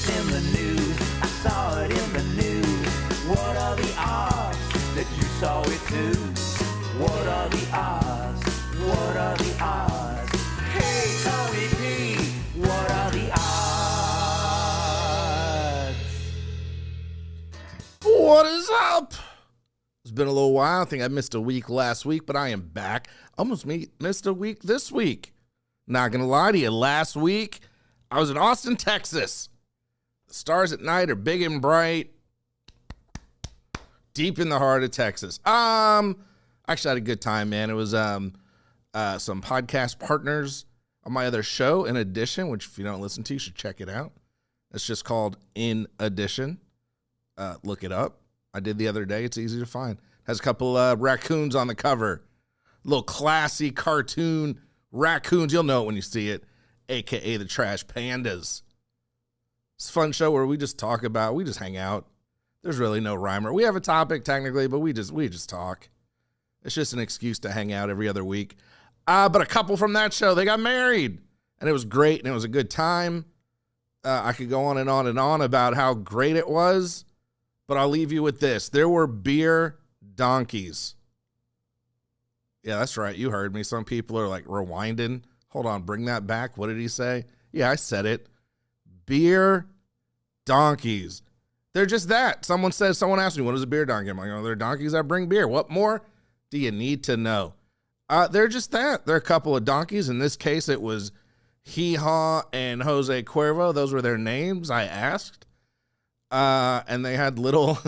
It's in the news. I saw it in the news. What are the odds that you saw it too? What are the odds? What are the odds? Hey, Tony P, what are the odds? What is up? It's been a little while. I think I missed a week last week, but I am back. Almost missed a week this week. Not going to lie to you. Last week, I was in Austin, Texas. The stars at night are big and bright. Deep in the heart of Texas. Actually had a good time, man. It was some podcast partners on my other show, In Addition, which if you don't listen to, you should check it out. It's just called In Addition. Look it up. I did the other day. It's easy to find. Has a couple raccoons on the cover. Little classy cartoon raccoons. You'll know it when you see it, a.k.a. the Trash Pandas. It's a fun show where we just talk about, we just hang out. There's really no rhyme. We have a topic technically, but we just talk. It's just an excuse to hang out every other week. But a couple from that show, they got married. And it was great, and it was a good time. I could go on and on and on about how great it was. But I'll leave you with this. There were beer donkeys. Yeah, that's right. You heard me. Some people are like rewinding. Hold on, bring that back. What did he say? Yeah, I said it. Beer donkeys. They're just that. Someone asked me, what is a beer donkey? I'm like, oh, they're donkeys that bring beer. What more do you need to know? They're just that. They're a couple of donkeys. In this case, it was Hee Haw and Jose Cuervo. Those were their names, I asked. And they had little,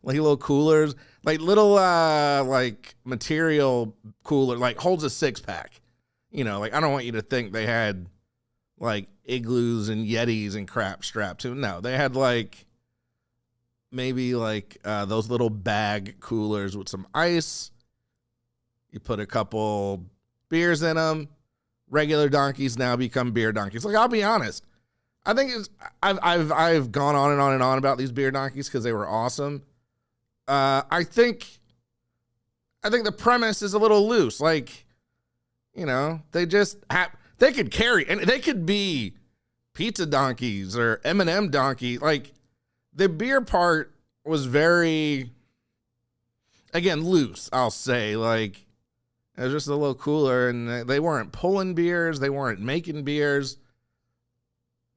like little coolers, like little, like material cooler, like holds a 6-pack. You know, like I don't want you to think they had like igloos and Yetis and crap strapped to them. No, they had like maybe like those little bag coolers with some ice. You put a couple beers in them. Regular donkeys now become beer donkeys. Like I'll be honest. I think I've gone on and on and on about these beer donkeys because they were awesome. I think the premise is a little loose. Like, you know, they could carry, and they could be pizza donkeys or M&M donkey. Like the beer part was very, again, loose. I'll say like it was just a little cooler, and they weren't pulling beers, they weren't making beers.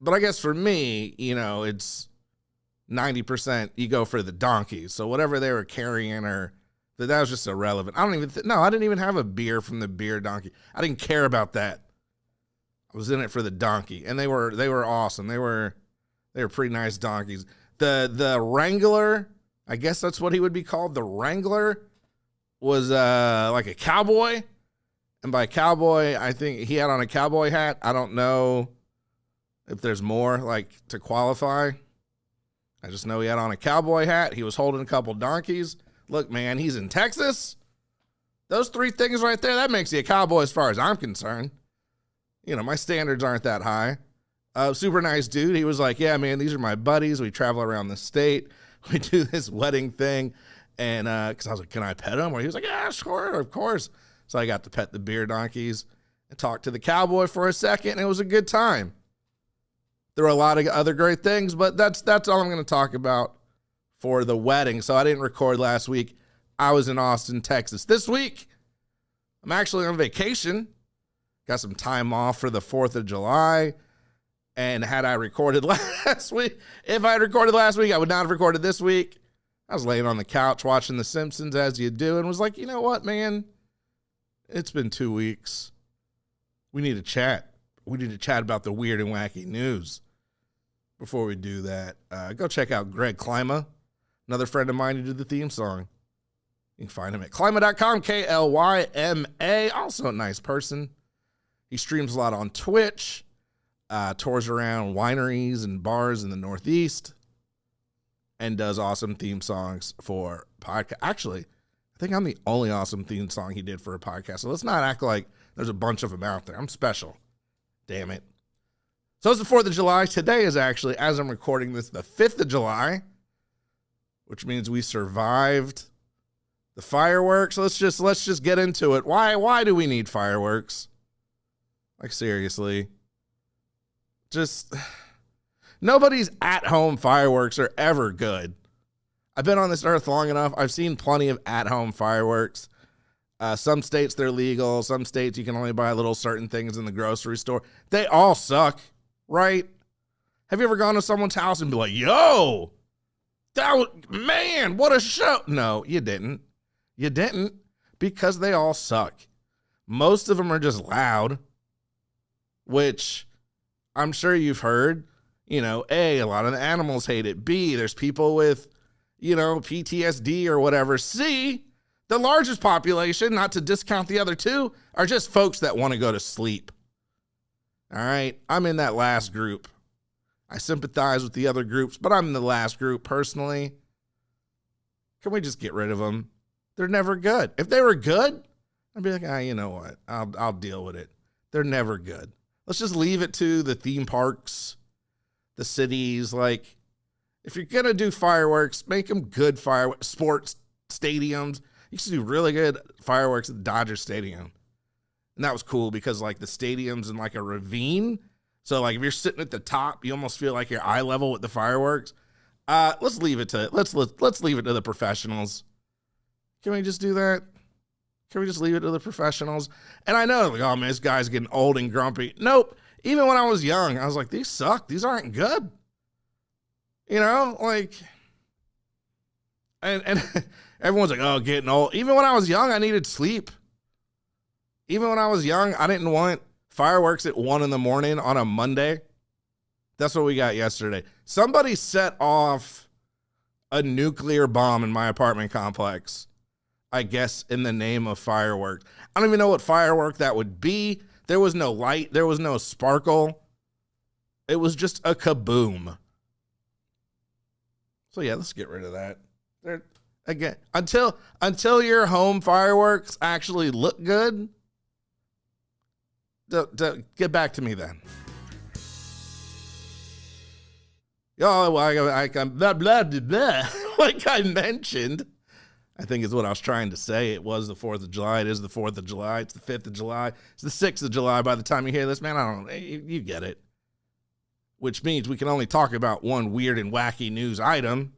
But I guess for me, you know, it's 90% you go for the donkeys. So whatever they were carrying or that was just irrelevant. I didn't even have a beer from the beer donkey. I didn't care about that. I was in it for the donkey, and they were awesome. They were pretty nice donkeys. The Wrangler, I guess that's what he would be called. The Wrangler was like a cowboy. And by cowboy, I think he had on a cowboy hat. I don't know if there's more, like, to qualify. I just know he had on a cowboy hat. He was holding a couple donkeys. Look, man, he's in Texas. Those three things right there, that makes you a cowboy as far as I'm concerned. You know, my standards aren't that high. Super nice dude. He was like, yeah, man, these are my buddies. We travel around the state. We do this wedding thing. And because I was like, can I pet him? Or he was like, yeah, sure, of course. So I got to pet the beer donkeys and talk to the cowboy for a second. And it was a good time. There were a lot of other great things, but that's all I'm going to talk about for the wedding. So I didn't record last week. I was in Austin, Texas. This week, I'm actually on vacation. Got some time off for the 4th of July. And had I recorded last week, if I had recorded last week, I would not have recorded this week. I was laying on the couch watching The Simpsons as you do and was like, you know what, man? It's been 2 weeks. We need to chat. We need to chat about the weird and wacky news. Before we do that, go check out Greg Klima, another friend of mine who did the theme song. You can find him at Klima.com, K-L-Y-M-A. Also a nice person. He streams a lot on Twitch, tours around wineries and bars in the Northeast, and does awesome theme songs for podcast. Actually, I think I'm the only awesome theme song he did for a podcast. So let's not act like there's a bunch of them out there. I'm special. Damn it. So it's the 4th of July. Today is actually, as I'm recording this, the 5th of July, which means we survived the fireworks. Let's just get into it. Why do we need fireworks? Like, seriously. Just, Nobody's at-home fireworks are ever good. I've been on this earth long enough. I've seen plenty of at-home fireworks. Some states they're legal. Some states you can only buy little certain things in the grocery store. They all suck, right? Have you ever gone to someone's house and be like, yo, man, what a show. No, you didn't. You didn't, because they all suck. Most of them are just loud, which I'm sure you've heard. You know, A, a lot of the animals hate it. B, there's people with, you know, PTSD or whatever. C, the largest population, not to discount the other two, are just folks that want to go to sleep. All right, I'm in that last group. I sympathize with the other groups, but I'm in the last group personally. Can we just get rid of them? They're never good. If they were good, I'd be like, you know what? I'll deal with it. They're never good. Let's just leave it to the theme parks, the cities. Like, if you're going to do fireworks, make them good fireworks. Sports stadiums. You used to do really good fireworks at the Dodger Stadium. And that was cool because, like, the stadium's in, like, a ravine. So, like, if you're sitting at the top, you almost feel like you're eye level with the fireworks. Let's leave it to let's leave it to the professionals. Can we just do that? Can we just leave it to the professionals? And I know, like, oh man, this guy's getting old and grumpy. Nope. Even when I was young, I was like, these suck. These aren't good. You know, like, and everyone's like, oh, getting old. Even when I was young, I needed sleep. Even when I was young, I didn't want fireworks at 1 a.m. on a Monday. That's what we got yesterday. Somebody set off a nuclear bomb in my apartment complex, I guess, in the name of fireworks. I don't even know what firework that would be. There was no light. There was no sparkle. It was just a kaboom. So yeah, let's get rid of that. Again, until your home fireworks actually look good, get back to me then. Oh, blah, blah, blah, blah. Like I mentioned, I think is what I was trying to say. It was the 4th of July. It is the 4th of July. It's the 5th of July. It's the 6th of July by the time you hear this. Man, I don't, you get it. Which means we can only talk about one weird and wacky news item.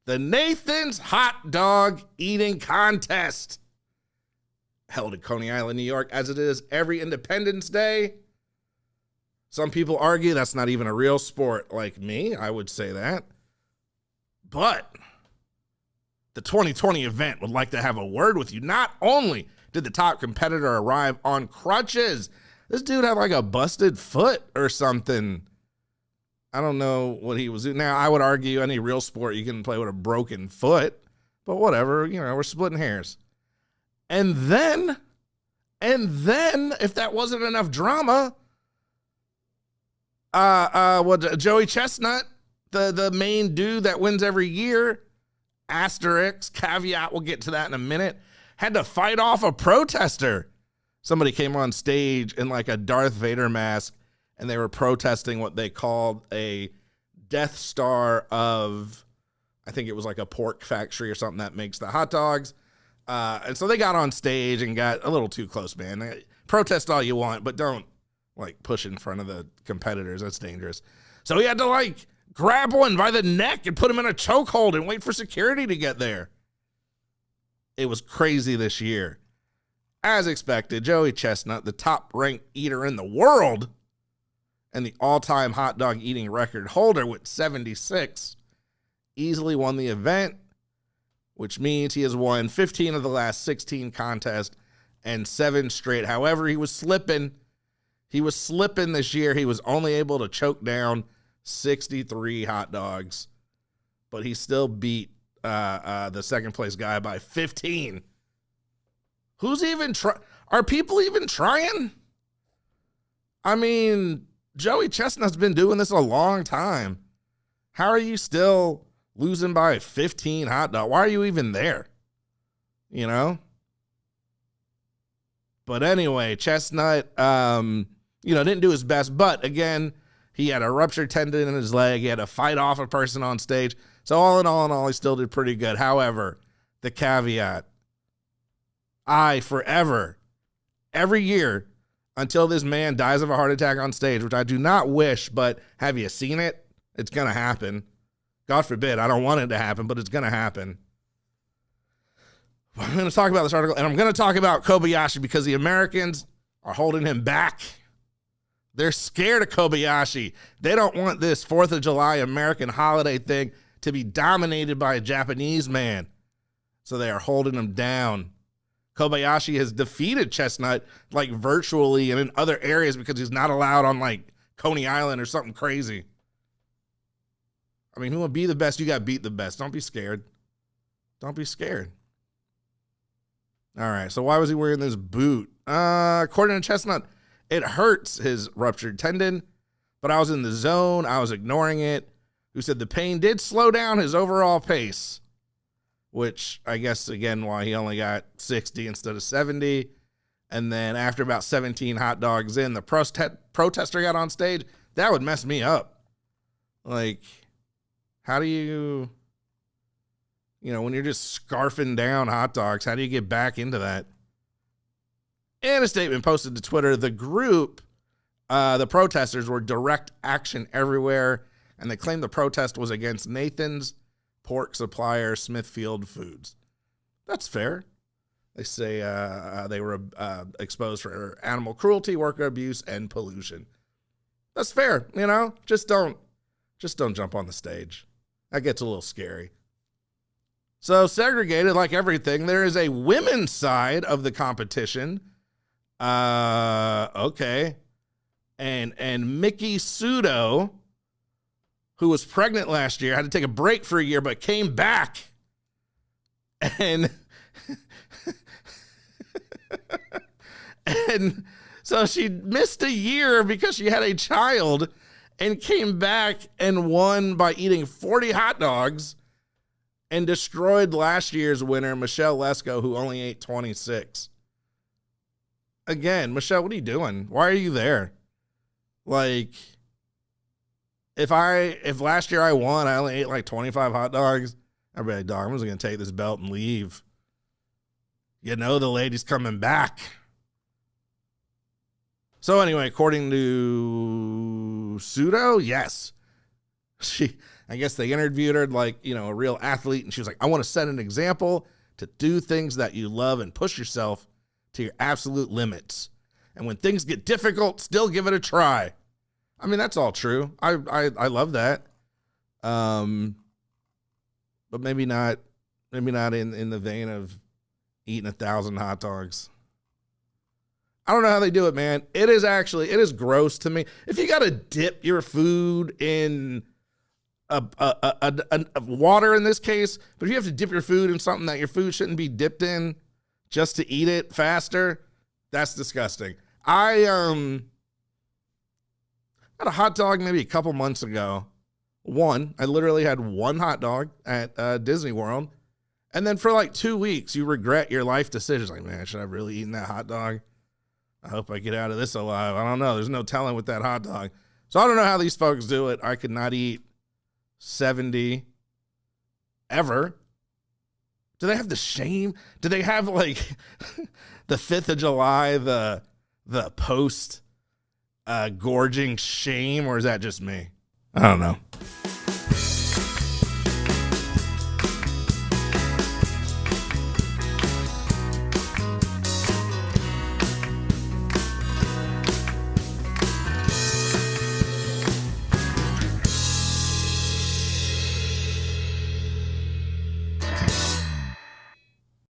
The Nathan's Hot Dog Eating Contest, held at Coney Island, New York, as it is every Independence Day. Some people argue that's not even a real sport. Like me, I would say that. But the 2020 event would like to have a word with you. Not only did the top competitor arrive on crutches, this dude had like a busted foot or something. I don't know what he was doing. Now, I would argue any real sport you can play with a broken foot, but whatever, you know, we're splitting hairs. And then, if that wasn't enough drama, Joey Chestnut, the main dude that wins every year, asterisk, caveat, we'll get to that in a minute, had to fight off a protester. Somebody came on stage in like a Darth Vader mask, and they were protesting what they called a Death Star of, I think it was like a pork factory or something that makes the hot dogs. And so they got on stage and got a little too close, man. Protest all you want, but don't like push in front of the competitors. That's dangerous. So he had to like grab one by the neck and put him in a chokehold and wait for security to get there. It was crazy this year. As expected, Joey Chestnut, the top-ranked eater in the world and the all-time hot dog eating record holder with 76, easily won the event, which means he has won 15 of the last 16 contests and 7 straight. However, he was slipping. He was slipping this year. He was only able to choke down 63 hot dogs, but he still beat the second-place guy by 15. Who's even are people even trying? I mean, Joey Chestnut's been doing this a long time. How are you still losing by 15 hot dogs? Why are you even there? You know? But anyway, Chestnut, didn't do his best. But again, he had a ruptured tendon in his leg. He had to fight off a person on stage. So all in all, he still did pretty good. However, the caveat, I forever, every year, until this man dies of a heart attack on stage, which I do not wish, but have you seen it? It's going to happen. God forbid. I don't want it to happen, but it's going to happen. I'm going to talk about this article, and I'm going to talk about Kobayashi because the Americans are holding him back. They're scared of Kobayashi. They don't want this 4th of July American holiday thing to be dominated by a Japanese man. So they are holding him down. Kobayashi has defeated Chestnut like virtually and in other areas because he's not allowed on like Coney Island or something crazy. I mean, who will be the best? You got to beat the best. Don't be scared. Don't be scared. All right. So why was he wearing this boot? According to Chestnut, it hurts his ruptured tendon, but I was in the zone. I was ignoring it. Who said the pain did slow down his overall pace, which I guess, again, why he only got 60 instead of 70. And then after about 17 hot dogs in, the protester got on stage. That would mess me up. Like, how do you, when you're just scarfing down hot dogs, how do you get back into that? In a statement posted to Twitter, the group, the protesters, were direct action everywhere, and they claimed the protest was against Nathan's pork supplier, Smithfield Foods. That's fair. They say they were exposed for animal cruelty, worker abuse, and pollution. That's fair, Just don't jump on the stage. That gets a little scary. So segregated like everything, there is a women's side of the competition. Okay. And Mickey Sudo, who was pregnant last year, had to take a break for a year, but came back. And so she missed a year because she had a child and came back and won by eating 40 hot dogs and destroyed last year's winner, Michelle Lesko, who only ate 26. Again, Michelle, what are you doing? Why are you there? Like, if last year I won, I only ate like 25 hot dogs, I'd be like, dog, I'm just going to take this belt and leave. The lady's coming back. So anyway, according to Pseudo, yes. I guess they interviewed her like, a real athlete, and she was like, I want to set an example to do things that you love and push yourself to your absolute limits. And when things get difficult, still give it a try. I mean, that's all true. I love that. But maybe not in the vein of eating 1,000 hot dogs. I don't know how they do it, man. It is gross to me. If you got to dip your food in a water in this case, but if you have to dip your food in something that your food shouldn't be dipped in just to eat it faster, that's disgusting. I had a hot dog maybe a couple months ago. I literally had one hot dog at Disney World. And then for like 2 weeks, you regret your life decisions. Like, man, should I have really eaten that hot dog? I hope I get out of this alive. I don't know. There's no telling with that hot dog. So I don't know how these folks do it. I could not eat 70 ever. Do they have the shame? Do they have like the 5th of July, the post gorging shame, or is that just me? I don't know.